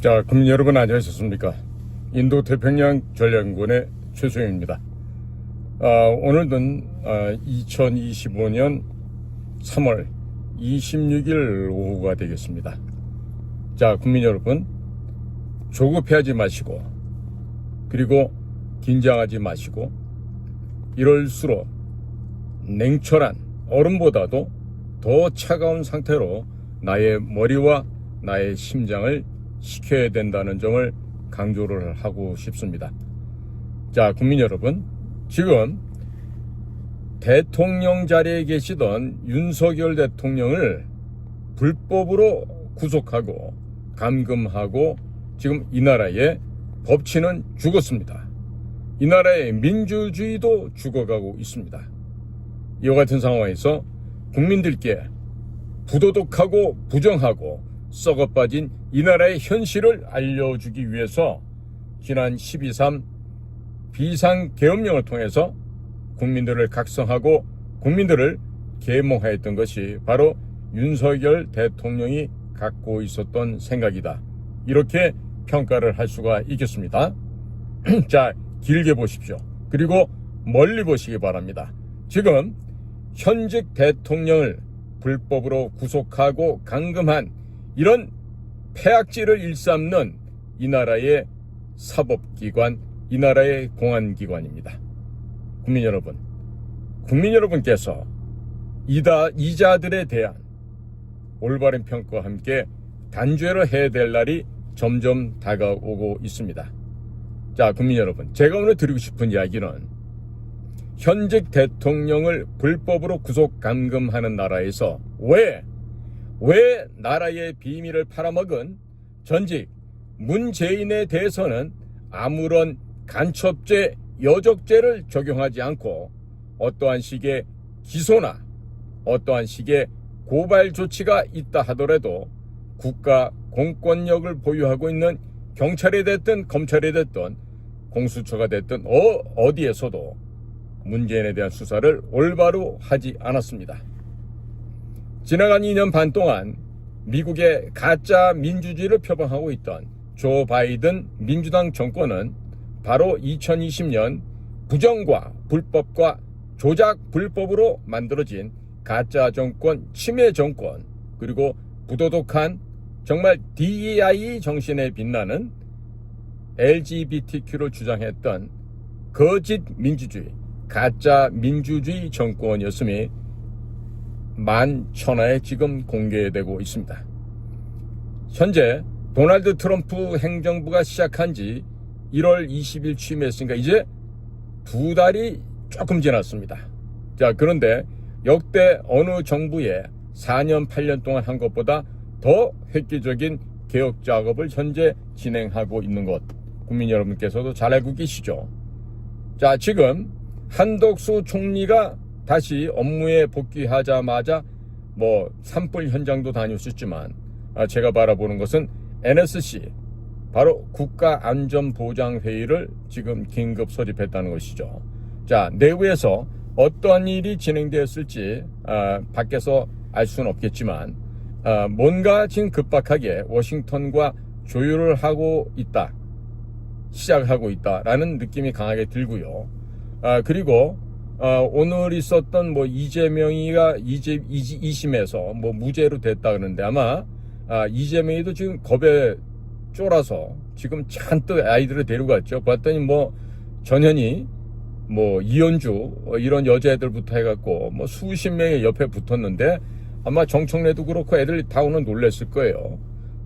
자, 국민 여러분 안녕하셨습니까? 인도태평양 전략연구원의 최소영입니다. 오늘은 2025년 3월 26일 오후가 되겠습니다. 자, 국민 여러분, 조급해하지 마시고, 그리고 긴장하지 마시고, 이럴수록 냉철한 얼음보다도 더 차가운 상태로 나의 머리와 나의 심장을 식혀야 된다는 점을 강조를 하고 싶습니다. 자, 국민 여러분, 지금 대통령 자리에 계시던 윤석열 대통령을 불법으로 구속하고 감금하고 지금 이 나라의 법치는 죽었습니다. 이 나라의 민주주의도 죽어가고 있습니다. 이와 같은 상황에서 국민들께 부도덕하고 부정하고 썩어빠진 이 나라의 현실을 알려주기 위해서 지난 12.3 비상계엄령을 통해서 국민들을 각성하고 국민들을 계몽하였던 것이 바로 윤석열 대통령이 갖고 있었던 생각이다. 이렇게 평가를 할 수가 있겠습니다. 자, 길게 보십시오. 그리고 멀리 보시기 바랍니다. 지금 현직 대통령을 불법으로 구속하고 감금한 이런 폐악질을 일삼는 이 나라의 사법기관, 이 나라의 공안기관입니다. 국민 여러분께서 이 자들에 대한 올바른 평가와 함께 단죄를 해야 될 날이 점점 다가오고 있습니다. 자, 국민 여러분, 제가 오늘 드리고 싶은 이야기는 현직 대통령을 불법으로 구속 감금하는 나라에서 왜 나라의 비밀을 팔아먹은 전직 문재인에 대해서는 아무런 간첩죄, 여적죄를 적용하지 않고 어떠한 식의 기소나 어떠한 식의 고발 조치가 있다 하더라도 국가 공권력을 보유하고 있는 경찰이 됐든 검찰이 됐든 공수처가 됐든 어디에서도 문재인에 대한 수사를 올바로 하지 않았습니다. 지나간 2년 반 동안 미국의 가짜 민주주의를 표방하고 있던 조 바이든 민주당 정권은 바로 2020년 부정과 불법과 조작 불법으로 만들어진 가짜 정권, 침해 정권, 그리고 부도덕한 정말 DEI 정신에 빛나는 LGBTQ를 주장했던 거짓 민주주의, 가짜 민주주의 정권이었음이 만천하에 지금 공개되고 있습니다. 현재 도널드 트럼프 행정부가 시작한 지 1월 20일 취임했으니까 이제 2달이 조금 지났습니다. 자, 그런데 역대 어느 정부의 4년, 8년 동안 한 것보다 더 획기적인 개혁 작업을 현재 진행하고 있는 것, 국민 여러분께서도 잘 알고 계시죠? 자, 지금 한덕수 총리가 다시 업무에 복귀하자마자 산불 현장도 다녔었지만 제가 바라보는 것은 NSC, 바로 국가안전보장회의를 지금 긴급 소집했다는 것이죠. 자, 내부에서 어떠한 일이 진행되었을지 밖에서 알 수는 없겠지만 뭔가 지금 급박하게 워싱턴과 조율을 하고 있다, 시작하고 있다라는 느낌이 강하게 들고요. 그리고 오늘 있었던 이재명이가 2심에서 무죄로 됐다 그러는데 아마 이재명이도 지금 겁에 쫄아서 지금 잔뜩 아이들을 데려갔죠. 봤더니 전현희, 이현주 이런 여자애들부터 해갖고 수십 명이 옆에 붙었는데 아마 정청래도 그렇고 애들이 다 오늘 놀랬을 거예요.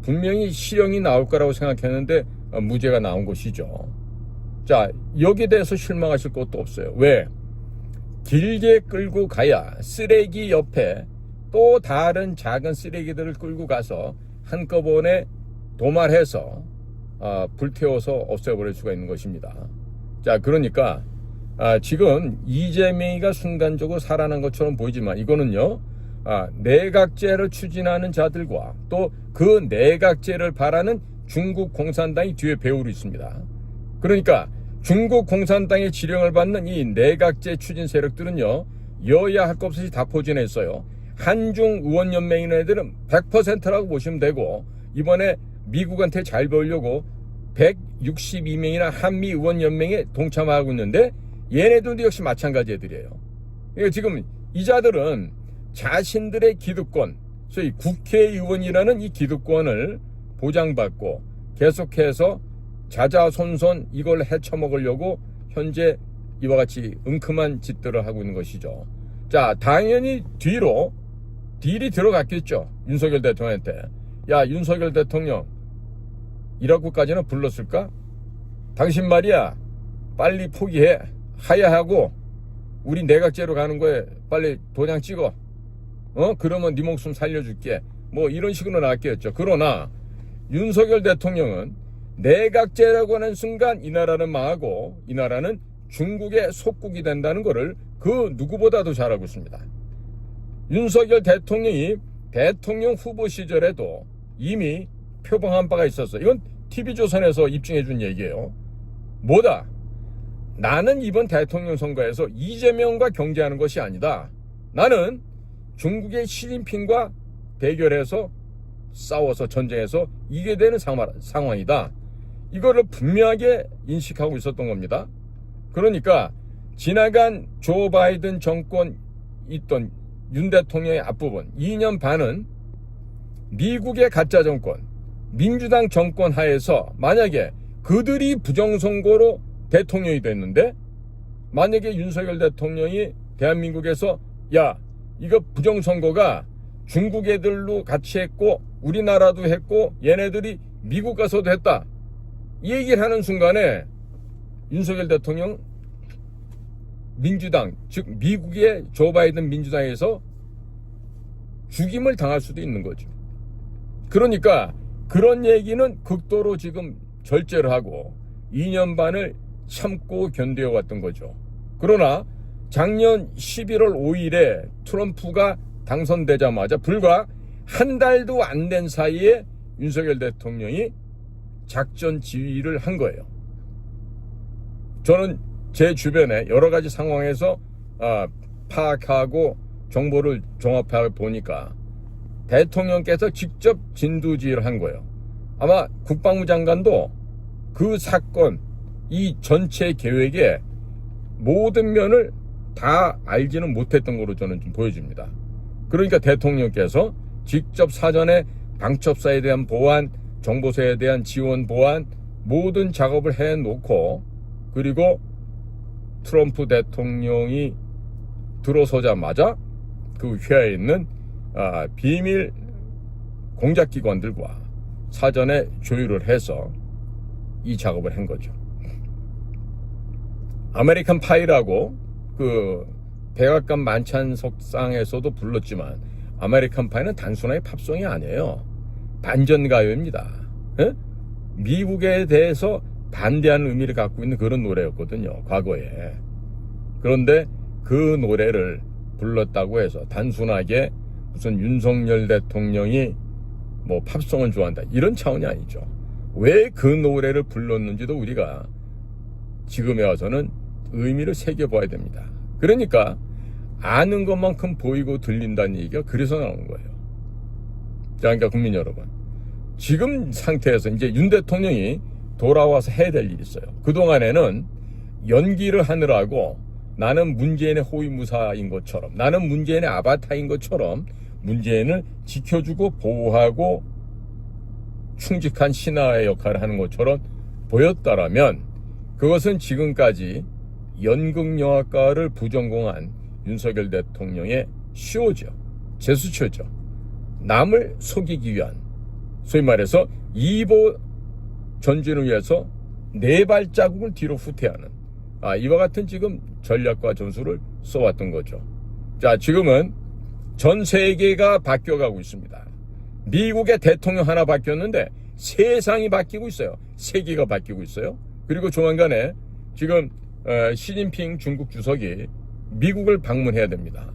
분명히 실형이 나올 거라고 생각했는데 무죄가 나온 것이죠. 자, 여기에 대해서 실망하실 것도 없어요. 왜? 길게 끌고 가야 쓰레기 옆에 또 다른 작은 쓰레기들을 끌고 가서 한꺼번에 도말해서 불태워서 없애버릴 수가 있는 것입니다. 자, 그러니까 지금 이재명이가 순간적으로 살아난 것처럼 보이지만 이거는요, 내각제를 추진하는 자들과 또 그 내각제를 바라는 중국 공산당이 뒤에 배우고 있습니다. 그러니까 중국 공산당의 지령을 받는 이 내각제 추진 세력들은요, 여야 할 것 없이 다 포진했어요. 한중 의원연맹이라는 애들은 100%라고 보시면 되고, 이번에 미국한테 잘 보이려고 162명이나 한미의원연맹에 동참하고 있는데 얘네들도 역시 마찬가지 애들이에요. 그러니까 지금 이 자들은 자신들의 기득권, 소위 국회의원이라는 이 기득권을 보장받고 계속해서 자자손손 이걸 헤쳐먹으려고 현재 이와 같이 응큼한 짓들을 하고 있는 것이죠. 자, 당연히 딜이 들어갔겠죠. 윤석열 대통령한테. 야, 윤석열 대통령, 이라고까지는 불렀을까? 당신 말이야, 빨리 포기해. 하야하고 우리 내각제로 가는 거에 빨리 도장 찍어. 그러면 네 목숨 살려줄게. 뭐 이런 식으로 나왔겠죠. 그러나 윤석열 대통령은 내각제라고 하는 순간 이 나라는 망하고 이 나라는 중국의 속국이 된다는 것을 그 누구보다도 잘 알고 있습니다. 윤석열 대통령이 대통령 후보 시절에도 이미 표방한 바가 있었어요. 이건 TV조선에서 입증해 준 얘기예요. 뭐다? 나는 이번 대통령 선거에서 이재명과 경쟁하는 것이 아니다. 나는 중국의 시진핑과 대결해서 싸워서 전쟁해서 이게 되는 상황이다. 이거를 분명하게 인식하고 있었던 겁니다. 그러니까 지나간 조 바이든 정권 있던 윤 대통령의 앞부분 2년 반은 미국의 가짜 정권, 민주당 정권 하에서 만약에 그들이 부정선거로 대통령이 됐는데 만약에 윤석열 대통령이 대한민국에서 야, 이거 부정선거가 중국 애들로 같이 했고 우리나라도 했고 얘네들이 미국 가서도 했다. 이 얘기를 하는 순간에 윤석열 대통령 민주당, 즉 미국의 조 바이든 민주당에서 죽임을 당할 수도 있는 거죠. 그러니까 그런 얘기는 극도로 지금 절제를 하고 2년 반을 참고 견뎌 왔던 거죠. 그러나 작년 11월 5일에 트럼프가 당선되자마자 불과 한 달도 안 된 사이에 윤석열 대통령이 작전 지휘를 한 거예요. 저는 제 주변에 여러 가지 상황에서 파악하고 정보를 종합해 보니까 대통령께서 직접 진두지휘를 한 거예요. 아마 국방부 장관도 그 사건, 이 전체 계획의 모든 면을 다 알지는 못했던 거로 저는 좀 보여집니다. 그러니까 대통령께서 직접 사전에 방첩사에 대한 보안, 정보소에 대한 지원 보안 모든 작업을 해놓고 그리고 트럼프 대통령이 들어서자마자 그 회하에 있는 비밀 공작기관들과 사전에 조율을 해서 이 작업을 한 거죠. 아메리칸 파이라고 그 백악관 만찬석상에서도 불렀지만 아메리칸 파이는 단순하게 팝송이 아니에요. 반전가요입니다. 에? 미국에 대해서 반대하는 의미를 갖고 있는 그런 노래였거든요, 과거에. 그런데 그 노래를 불렀다고 해서 단순하게 무슨 윤석열 대통령이 뭐 팝송을 좋아한다 이런 차원이 아니죠. 왜 그 노래를 불렀는지도 우리가 지금에 와서는 의미를 새겨봐야 됩니다. 그러니까 아는 것만큼 보이고 들린다는 얘기가 그래서 나오는 거예요. 자, 그러니까 국민 여러분, 지금 상태에서 이제 윤 대통령이 돌아와서 해야 될 일이 있어요. 그동안에는 연기를 하느라고 나는 문재인의 호위무사인 것처럼, 나는 문재인의 아바타인 것처럼 문재인을 지켜주고 보호하고 충직한 신하의 역할을 하는 것처럼 보였다라면 그것은 지금까지 연극영화과를 부전공한 윤석열 대통령의 쇼죠. 제스처죠. 남을 속이기 위한, 소위 말해서 2보 전진을 위해서 4발자국을 뒤로 후퇴하는 이와 같은 지금 전략과 전술을 써왔던 거죠. 자, 지금은 전 세계가 바뀌어가고 있습니다. 미국의 대통령 하나 바뀌었는데 세상이 바뀌고 있어요. 세계가 바뀌고 있어요. 그리고 조만간에 지금 시진핑 중국 주석이 미국을 방문해야 됩니다.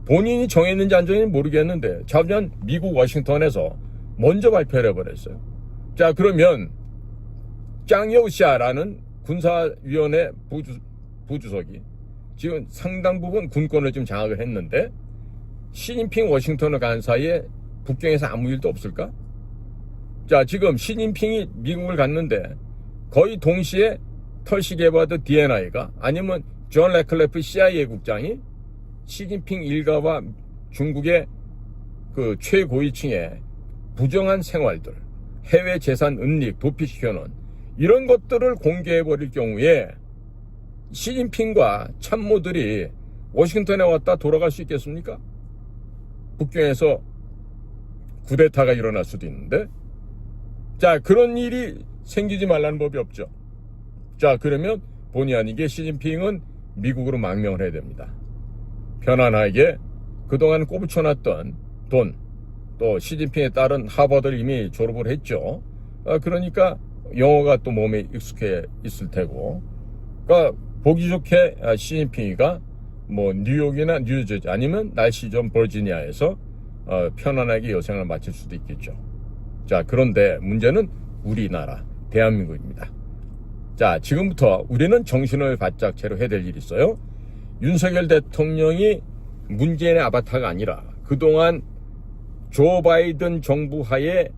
본인이 정했는지 안 정했는지 모르겠는데 작년 미국 워싱턴에서 먼저 발표를 해버렸어요. 자, 그러면 짱여우샤라는 군사위원회 부주석이 지금 상당 부분 군권을 좀 장악을 했는데 시진핑 워싱턴을 간 사이에 북경에서 아무 일도 없을까? 자, 지금 시진핑이 미국을 갔는데 거의 동시에 털시 게바드 DNI가 아니면 존 레클레프 CIA 국장이 시진핑 일가와 중국의 그 최고위층의 부정한 생활들, 해외 재산 은닉, 도피시켜놓은 이런 것들을 공개해버릴 경우에 시진핑과 참모들이 워싱턴에 왔다 돌아갈 수 있겠습니까? 북경에서 쿠데타가 일어날 수도 있는데, 자, 그런 일이 생기지 말라는 법이 없죠. 자, 그러면 본의 아니게 시진핑은 미국으로 망명을 해야 됩니다. 편안하게 그동안 꼬부쳐놨던 돈, 또 시진핑에 따른 하버드를 이미 졸업을 했죠. 그러니까 영어가 또 몸에 익숙해 있을 테고, 그러니까 보기 좋게 시진핑이가 뭐 뉴욕이나 뉴저지 아니면 날씨 좀 버지니아에서 편안하게 여생을 마칠 수도 있겠죠. 자, 그런데 문제는 우리나라 대한민국입니다. 자, 지금부터 우리는 정신을 바짝 차려야 될 일이 있어요. 윤석열 대통령이 문재인의 아바타가 아니라 그동안 조 바이든 정부 하에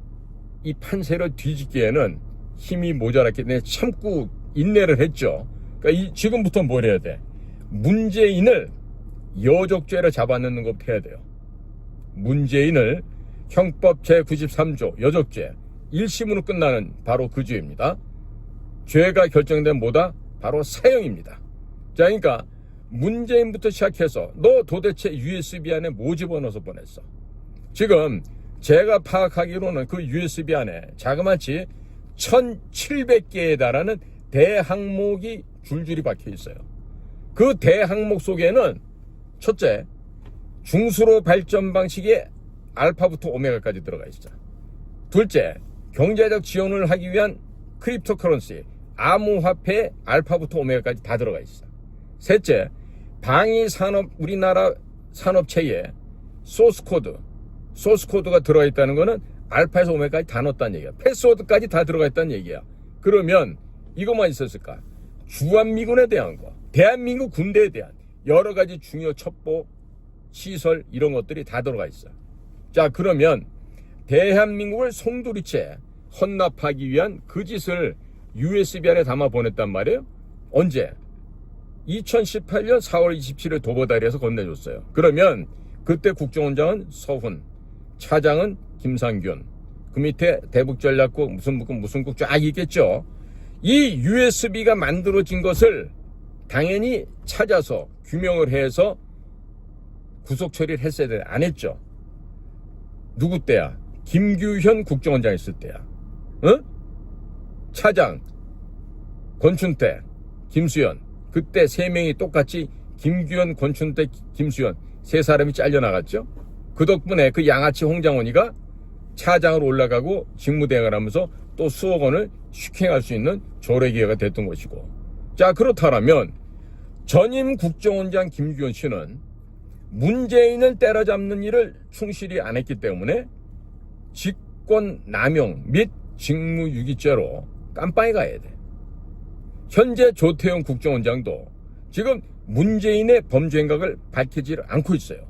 이 판세를 뒤집기에는 힘이 모자랐기 때문에 참고 인내를 했죠. 그러니까 지금부터 뭘 해야 돼? 문재인을 여적죄로 잡아넣는 것부터 해야 돼요. 문재인을 형법 제93조 여적죄 1심으로 끝나는 바로 그 죄입니다. 죄가 결정된 뭐다? 바로 사형입니다. 자, 그러니까 문재인부터 시작해서 너 도대체 USB 안에 뭐 집어넣어서 보냈어? 지금 제가 파악하기로는 그 USB 안에 자그마치 1700개에 달하는 대항목이 줄줄이 박혀 있어요. 그 대항목 속에는 첫째, 중수로 발전 방식의 알파부터 오메가까지 들어가 있어. 둘째, 경제적 지원을 하기 위한 크립토커런시, 암호화폐 알파부터 오메가까지 다 들어가 있어. 셋째, 방위 산업, 우리나라 산업체에 소스코드가 들어가 있다는 거는 알파에서 오메가까지 다 넣었다는 얘기야. 패스워드까지 다 들어가 있다는 얘기야. 그러면 이것만 있었을까? 주한미군에 대한 거, 대한민국 군대에 대한 여러 가지 중요 첩보, 시설 이런 것들이 다 들어가 있어. 자, 그러면 대한민국을 송두리째 헌납하기 위한 그 짓을 USB 안에 담아 보냈단 말이에요. 언제? 2018년 4월 27일 도보다리에서 건네줬어요. 그러면 그때 국정원장은 서훈, 차장은 김상균, 그 밑에 대북전략국 무슨 국 쫙 있겠죠. 이 USB가 만들어진 것을 당연히 찾아서 규명을 해서 구속 처리를 했어야 돼. 안 했죠. 누구 때야? 김규현 국정원장 있을 때야. 어? 차장 권춘태, 김수현. 그때 세 명이 똑같이 김규현, 권춘태, 김수현 세 사람이 잘려나갔죠. 그 덕분에 그 양아치 홍장원이가 차장으로 올라가고 직무대행을 하면서 또 수억 원을 슈킹할 수 있는 조례 기회가 됐던 것이고. 자, 그렇다면 전임 국정원장 김규현 씨는 문재인을 때려잡는 일을 충실히 안 했기 때문에 직권 남용 및 직무유기죄로 깜빵에 가야 돼. 현재 조태용 국정원장도 지금 문재인의 범죄 행각을 밝히지 않고 있어요.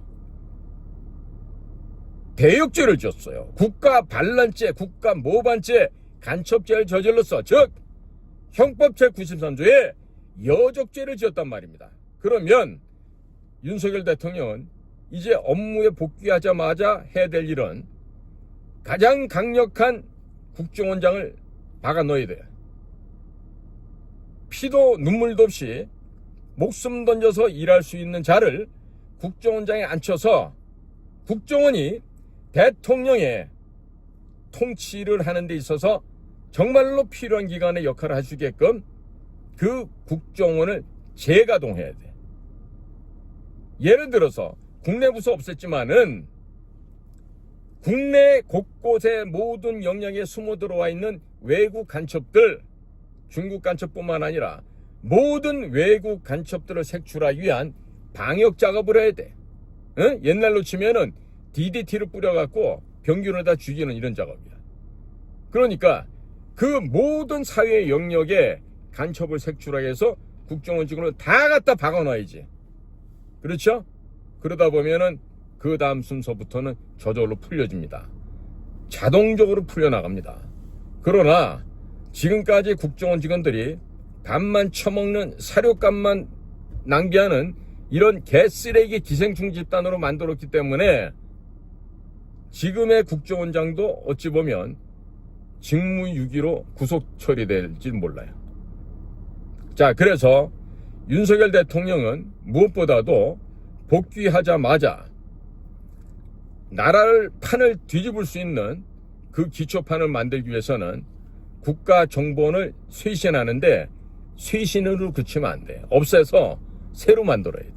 대역죄를 졌어요. 국가 반란죄, 국가 모반죄, 간첩죄를 저질렀어. 즉 형법 제93조에 여적죄를 지었단 말입니다. 그러면 윤석열 대통령은 이제 업무에 복귀하자마자 해야 될 일은 가장 강력한 국정원장을 박아 넣어야 돼. 피도 눈물도 없이 목숨 던져서 일할 수 있는 자를 국정원장에 앉혀서 국정원이 대통령의 통치를 하는 데 있어서 정말로 필요한 기관의 역할을 할 수 있게끔 그 국정원을 재가동해야 돼. 예를 들어서 국내 부서 없앴지만은 국내 곳곳에 모든 영역에 숨어 들어와 있는 외국 간첩들, 중국 간첩뿐만 아니라 모든 외국 간첩들을 색출하기 위한 방역 작업을 해야 돼. 응? 옛날로 치면은 DDT를 뿌려갖고 병균을 다 죽이는 이런 작업이야. 그러니까 그 모든 사회 영역에 간첩을 색출하게 해서 국정원 직원을 다 갖다 박아놔야지. 그렇죠? 그러다 보면은 그 다음 순서부터는 저절로 풀려집니다. 자동적으로 풀려나갑니다. 그러나 지금까지 국정원 직원들이 밥만 처먹는 사료값만 낭비하는 이런 개쓰레기 기생충 집단으로 만들었기 때문에 지금의 국정원장도 어찌 보면 직무유기로 구속 처리될지 몰라요. 자, 그래서 윤석열 대통령은 무엇보다도 복귀하자마자 나라를 판을 뒤집을 수 있는 그 기초판을 만들기 위해서는 국가정보원을 쇄신하는데 쇄신으로 그치면 안 돼. 없애서 새로 만들어야 돼.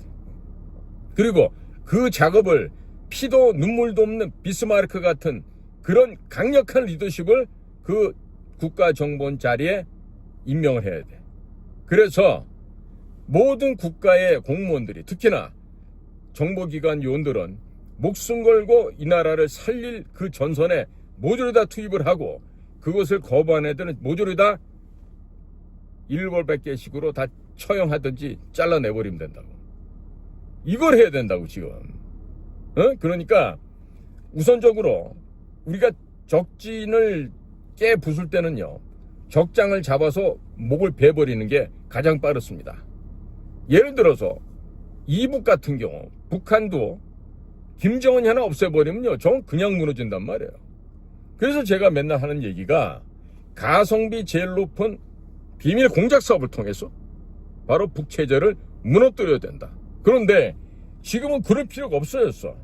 그리고 그 작업을 피도 눈물도 없는 비스마르크 같은 그런 강력한 리더십을 그 국가정보원 자리에 임명을 해야 돼. 그래서 모든 국가의 공무원들이, 특히나 정보기관 요원들은 목숨 걸고 이 나라를 살릴 그 전선에 모조리 다 투입을 하고, 그것을 거부한 애들은 모조리 다 일벌백계식으로 다 처형하든지 잘라내버리면 된다고. 이걸 해야 된다고 지금. 그러니까 우선적으로 우리가 적진을 깨부술 때는요, 적장을 잡아서 목을 베버리는 게 가장 빠르습니다. 예를 들어서 이북 같은 경우 북한도 김정은이 하나 없애버리면요, 전 그냥 무너진단 말이에요. 그래서 제가 맨날 하는 얘기가 가성비 제일 높은 비밀 공작 사업을 통해서 바로 북체제를 무너뜨려야 된다. 그런데 지금은 그럴 필요가 없어졌어.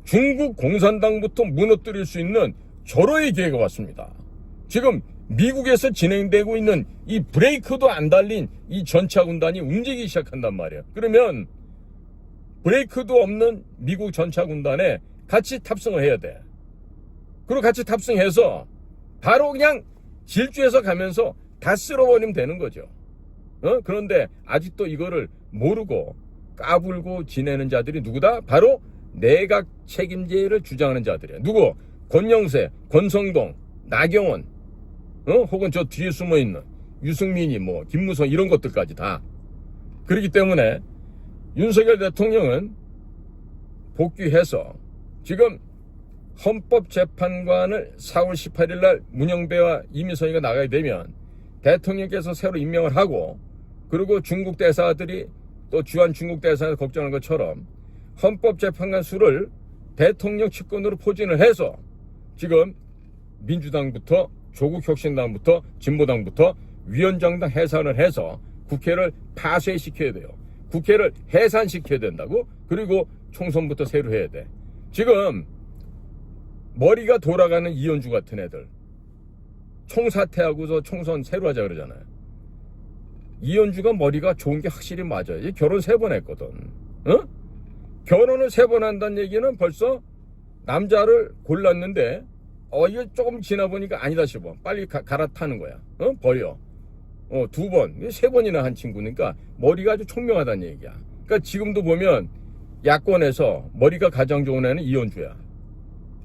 중국 공산당부터 무너뜨릴 수 있는 절호의 기회가 왔습니다. 지금 미국에서 진행되고 있는 이 브레이크도 안 달린 이 전차군단이 움직이기 시작한단 말이에요. 그러면 브레이크도 없는 미국 전차군단에 같이 탑승을 해야 돼. 그리고 같이 탑승해서 바로 그냥 질주해서 가면서 다 쓸어버리면 되는 거죠. 그런데 아직도 이거를 모르고 까불고 지내는 자들이 누구다? 바로 내각 책임제를 주장하는 자들이야. 누구? 권영세, 권성동, 나경원, 혹은 저 뒤에 숨어있는 유승민이 뭐 김무성 이런 것들까지 다. 그렇기 때문에 윤석열 대통령은 복귀해서 지금 헌법재판관을 4월 18일 날 문영배와 이미선이가 나가게 되면 대통령께서 새로 임명을 하고, 그리고 중국 대사들이 또 주한 중국 대사가 걱정하는 것처럼 헌법재판관 수를 대통령 측근으로 포진을 해서 지금 민주당부터 조국혁신당부터 진보당부터 위원장당 해산을 해서 국회를 파쇄시켜야 돼요. 국회를 해산시켜야 된다고. 그리고 총선부터 새로 해야 돼. 지금 머리가 돌아가는 이현주 같은 애들 총사퇴하고서 총선 새로 하자 그러잖아요. 이현주가 머리가 좋은 게 확실히 맞아요. 결혼 3번 했거든. 결혼을 3번 한다는 얘기는 벌써 남자를 골랐는데 이거 조금 지나 보니까 아니다 싶어. 빨리 갈아타는 거야. 버려. 2번, 3번이나 한 친구니까 머리가 아주 총명하다는 얘기야. 그러니까 지금도 보면 야권에서 머리가 가장 좋은 애는 이현주야.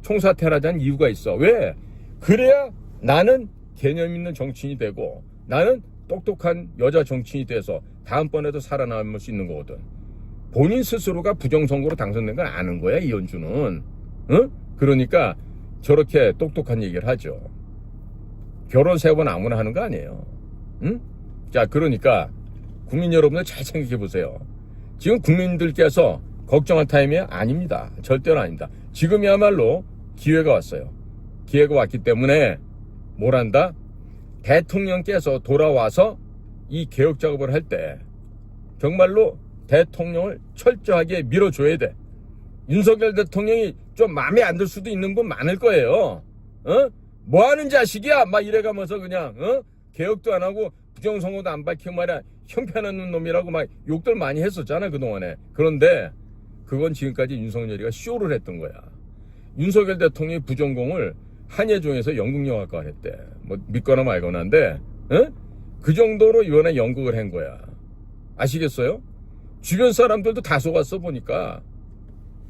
총사퇴를 하자는 이유가 있어. 왜? 그래야 나는 개념 있는 정치인이 되고 나는 똑똑한 여자 정치인이 돼서 다음번에도 살아남을 수 있는 거거든. 본인 스스로가 부정선거로 당선된 건 아는 거야, 이현주는. 그러니까 저렇게 똑똑한 얘기를 하죠. 결혼 3번 아무나 하는 거 아니에요. 자, 그러니까 국민 여러분들 잘 생각해 보세요. 지금 국민들께서 걱정할 타임이 아닙니다. 절대로 아닙니다. 지금이야말로 기회가 왔어요. 기회가 왔기 때문에 뭘 한다? 대통령께서 돌아와서 이 개혁 작업을 할 때 정말로 대통령을 철저하게 밀어줘야 돼. 윤석열 대통령이 좀 마음에 안 들 수도 있는 분 많을 거예요. 뭐 하는 자식이야? 막 이래가면서 그냥 개혁도 안 하고 부정선거도 안 밝히고 말이야, 형편없는 놈이라고 막 욕들 많이 했었잖아, 그동안에. 그런데 그건 지금까지 윤석열이가 쇼를 했던 거야. 윤석열 대통령이 부전공을 한예종에서 연극영화과 했대. 뭐 믿거나 말거나 한데 그 정도로 이번에 연극을 한 거야. 아시겠어요? 주변 사람들도 다 속았어 보니까.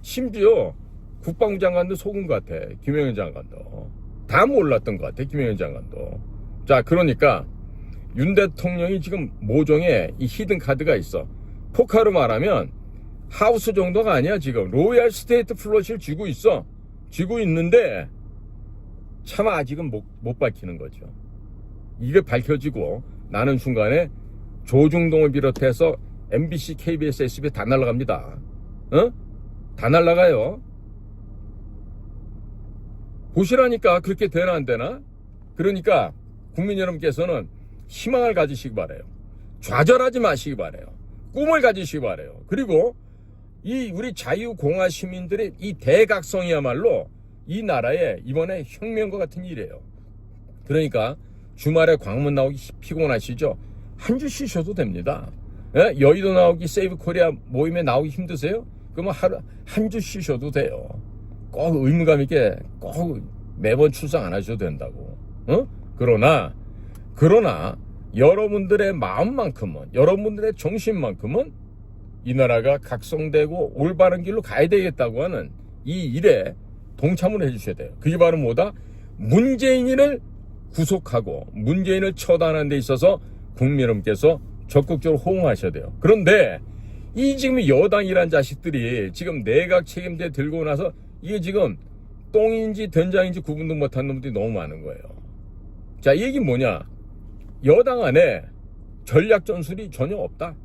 심지어 국방부 장관도 속은 것 같아. 김영현 장관도. 다 몰랐던 것 같아, 김영현 장관도. 자, 그러니까 윤 대통령이 지금 모종에 이 히든 카드가 있어. 포카로 말하면 하우스 정도가 아니야. 지금 로얄 스테이트 플러시를 쥐고 있어. 쥐고 있는데 차마 아직은 못 밝히는 거죠. 이게 밝혀지고 나는 순간에 조중동을 비롯해서 MBC, KBS, SBS 다 날아갑니다. 어? 다 날아가요. 보시라니까. 그렇게 되나 안 되나? 그러니까 국민 여러분께서는 희망을 가지시기 바라요. 좌절하지 마시기 바라요. 꿈을 가지시기 바라요. 그리고 이 우리 자유공화 시민들의 이 대각성이야말로 이 나라에 이번에 혁명과 같은 일이에요. 그러니까 주말에 광문 나오기 피곤하시죠? 한 주 쉬셔도 됩니다. 예? 여의도 나오기 세이브 코리아 모임에 나오기 힘드세요? 그러면 하루 한 주 쉬셔도 돼요. 꼭 의무감 있게 꼭 매번 출석 안 하셔도 된다고. 어? 그러나 여러분들의 마음만큼은, 여러분들의 정신만큼은 이 나라가 각성되고 올바른 길로 가야 되겠다고 하는 이 일에 동참을 해주셔야 돼요. 그게 바로 뭐다? 문재인을 구속하고 문재인을 처단하는 데 있어서 국민 여러분께서 적극적으로 호응하셔야 돼요. 그런데 이 지금 여당이란 자식들이 지금 내각 책임제 들고 나서 이게 지금 똥인지 된장인지 구분도 못하는 놈들이 너무 많은 거예요. 자, 이 얘기는 뭐냐? 여당 안에 전략 전술이 전혀 없다.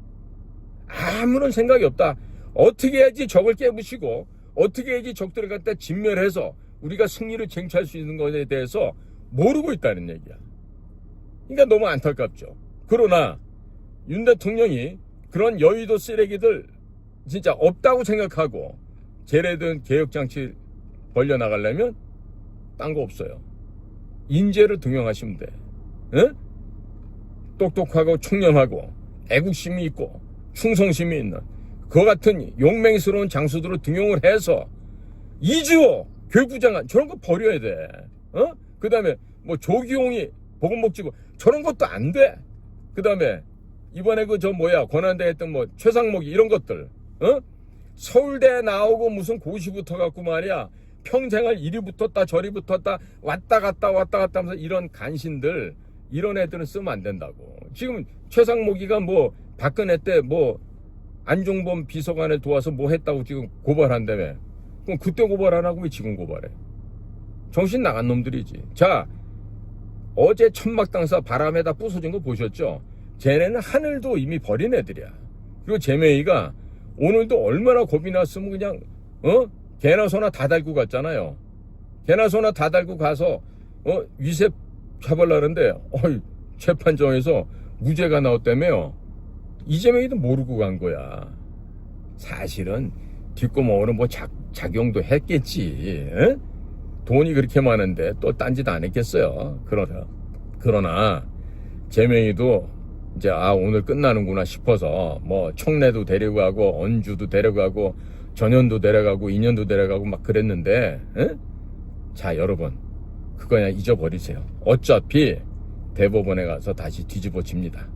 아무런 생각이 없다. 어떻게 해야지 적을 깨부시고 어떻게 해야지 적들을 갖다 진멸해서 우리가 승리를 쟁취할 수 있는 것에 대해서 모르고 있다는 얘기야. 그러니까 너무 안타깝죠. 그러나 윤 대통령이 그런 여의도 쓰레기들 진짜 없다고 생각하고 쟤네들 개혁장치 벌려나가려면 딴 거 없어요. 인재를 등용하시면 돼. 응? 똑똑하고 청렴하고 애국심이 있고 충성심이 있는 그 같은 용맹스러운 장수들을 등용을 해서 이주호 교육부 장관 저런 거 버려야 돼. 어? 그 다음에 뭐 조기용이 보건복지부 저런 것도 안 돼. 그 다음에 이번에 그 권한대 했던 최상목이 이런 것들 어? 서울대 나오고 무슨 고시 붙어갖고 말이야 평생을 이리 붙었다 저리 붙었다 왔다 갔다 하면서 이런 간신들 이런 애들은 쓰면 안 된다고. 지금 최상목이가 박근혜 때 안종범 비서관을 도와서 했다고 지금 고발한다며. 그럼 그때 고발 안 하고 왜 지금 고발해? 정신 나간 놈들이지. 자, 어제 천막당사 바람에다 부서진 거 보셨죠? 쟤네는 하늘도 이미 버린 애들이야. 그리고 제메이가 오늘도 얼마나 겁이 났으면 그냥 개나 소나 다 달고 갔잖아요. 개나 소나 다 달고 가서 위세 잡으려는데 재판정에서 무죄가 나왔다며요. 이재명이도 모르고 간 거야. 사실은 뒷구멍으로 작용도 했겠지. 에? 돈이 그렇게 많은데 또 딴짓 안 했겠어요. 그러나 제명이도 이제 오늘 끝나는구나 싶어서 청래도 데려가고 언주도 데려가고 전현도 데려가고 인현도 데려가고 막 그랬는데 에? 자, 여러분 그거 그냥 잊어버리세요. 어차피 대법원에 가서 다시 뒤집어집니다.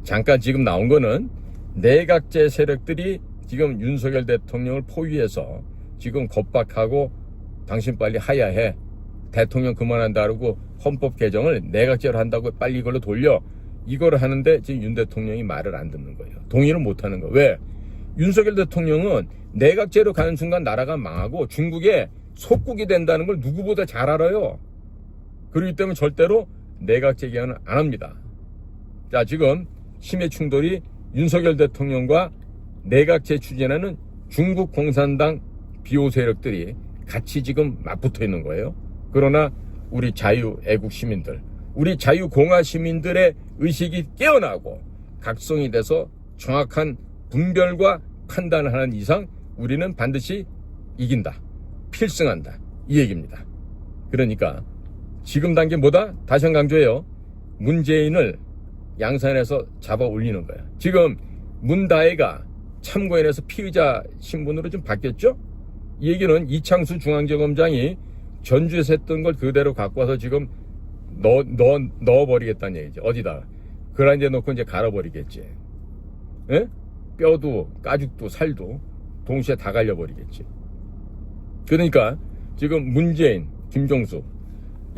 잠깐 지금 나온 거는 내각제 세력들이 지금 윤석열 대통령을 포위해서 지금 겁박하고 당신 빨리 하야해. 대통령 그만한다 그러고 헌법 개정을 내각제로 한다고 빨리 이걸로 돌려. 이거를 하는데 지금 윤 대통령이 말을 안 듣는 거예요. 동의를 못 하는 거예요. 왜? 윤석열 대통령은 내각제로 가는 순간 나라가 망하고 중국의 속국이 된다는 걸 누구보다 잘 알아요. 그렇기 때문에 절대로 내각제 개헌을 안 합니다. 자, 지금 심해 충돌이 윤석열 대통령과 내각제 추진하는 중국 공산당 비호 세력들이 같이 지금 맞붙어 있는 거예요. 그러나 우리 자유 애국 시민들, 우리 자유 공화 시민들의 의식이 깨어나고 각성이 돼서 정확한 분별과 판단을 하는 이상 우리는 반드시 이긴다. 필승한다. 이 얘기입니다. 그러니까 지금 단계 뭐다? 다시 한번 강조해요. 문재인을 양산에서 잡아 올리는 거야. 지금 문다혜가 참고인에서 피의자 신분으로 좀 바뀌었죠? 이 얘기는 이창수 중앙지검장이 전주에서 했던 걸 그대로 갖고 와서 지금 넣어버리겠다는 얘기죠. 어디다? 그란데 놓고 이제 갈아버리겠지. 에? 뼈도 가죽도 살도 동시에 다 갈려버리겠지. 그러니까 지금 문재인, 김종숙.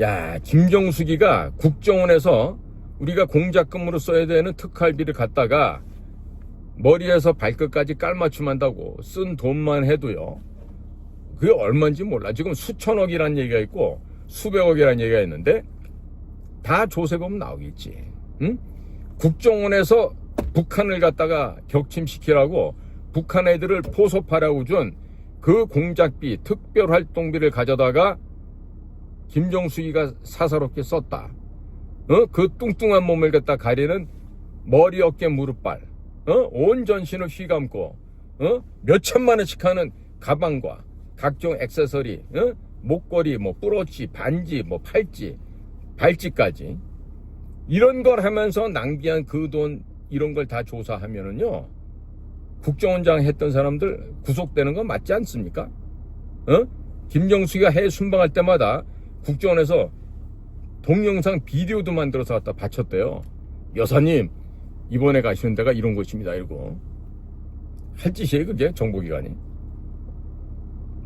야, 김종숙이가 국정원에서 우리가 공작금으로 써야 되는 특활비를 갖다가 머리에서 발끝까지 깔맞춤한다고 쓴 돈만 해도요. 그게 얼마인지 몰라. 지금 수천억이라는 얘기가 있고 수백억이라는 얘기가 있는데 다 조세보면 나오겠지. 응? 국정원에서 북한을 갖다가 격침시키라고 북한 애들을 포섭하라고 준 그 공작비, 특별활동비를 가져다가 김정숙이가 사사롭게 썼다. 그 뚱뚱한 몸을 갖다 가리는 머리, 어깨, 무릎발, 온 전신을 휘감고 몇 천만 원씩 하는 가방과 각종 액세서리, 목걸이, 뭐 뿌러치, 반지, 뭐 팔찌, 발찌까지 이런 걸 하면서 낭비한 그 돈 이런 걸 다 조사하면은요 국정원장 했던 사람들 구속되는 건 맞지 않습니까? 김정숙이가 해외 순방할 때마다 국정원에서 동영상 비디오도 만들어서 갖다 바쳤대요. 여사님 이번에 가시는 데가 이런 곳입니다 이러고. 할 짓이에요 그게 정보기관이.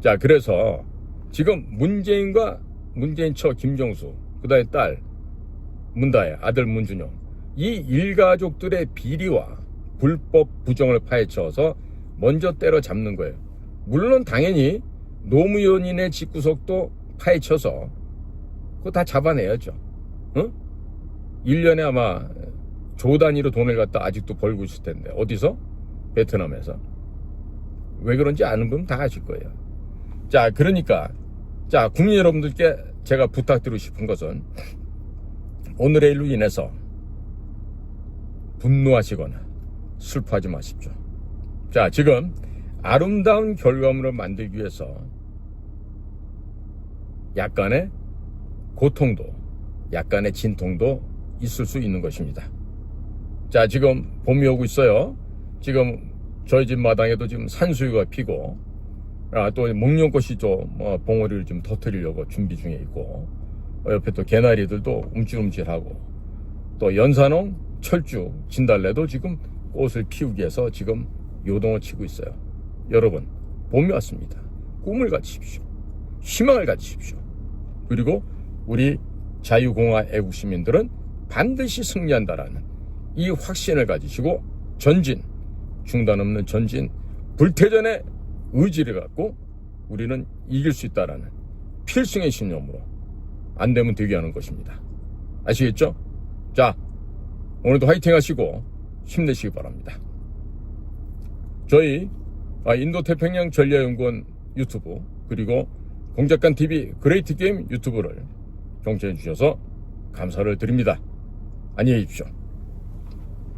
자, 그래서 지금 문재인과 문재인 처 김정수, 그다음에 딸 문다혜, 아들 문준영, 이 일가족들의 비리와 불법 부정을 파헤쳐서 먼저 때려잡는 거예요. 물론 당연히 노무현인의 집구석도 파헤쳐서 그거 다 잡아내야죠. 1년에 아마 조 단위로 돈을 갖다 아직도 벌고 있을 텐데 어디서? 베트남에서. 왜 그런지 아는 분은 다 아실 거예요. 자, 그러니까 자, 국민 여러분들께 제가 부탁드리고 싶은 것은 오늘의 일로 인해서 분노하시거나 슬퍼하지 마십시오. 자, 지금 아름다운 결과물을 만들기 위해서 약간의 고통도 약간의 진통도 있을 수 있는 것입니다. 자, 지금 봄이 오고 있어요. 지금 저희 집 마당에도 지금 산수유가 피고 또 목련꽃이 좀 봉오리를 좀 터뜨리려고 준비 중에 있고 옆에 또 개나리들도 움찔움찔하고 또 연산홍, 철쭉, 진달래도 지금 꽃을 피우기 위해서 지금 요동을 치고 있어요. 여러분, 봄이 왔습니다. 꿈을 가지십시오. 희망을 가지십시오. 그리고 우리 자유공화 애국시민들은 반드시 승리한다라는 이 확신을 가지시고 전진, 중단 없는 전진, 불태전의 의지를 갖고 우리는 이길 수 있다라는 필승의 신념으로 안 되면 되게 하는 것입니다. 아시겠죠? 자, 오늘도 화이팅 하시고 힘내시기 바랍니다. 저희 인도태평양 전략연구원 유튜브 그리고 공작관TV 그레이트 게임 유튜브를 경청해 주셔서 감사를 드립니다. 안녕히 계십시오.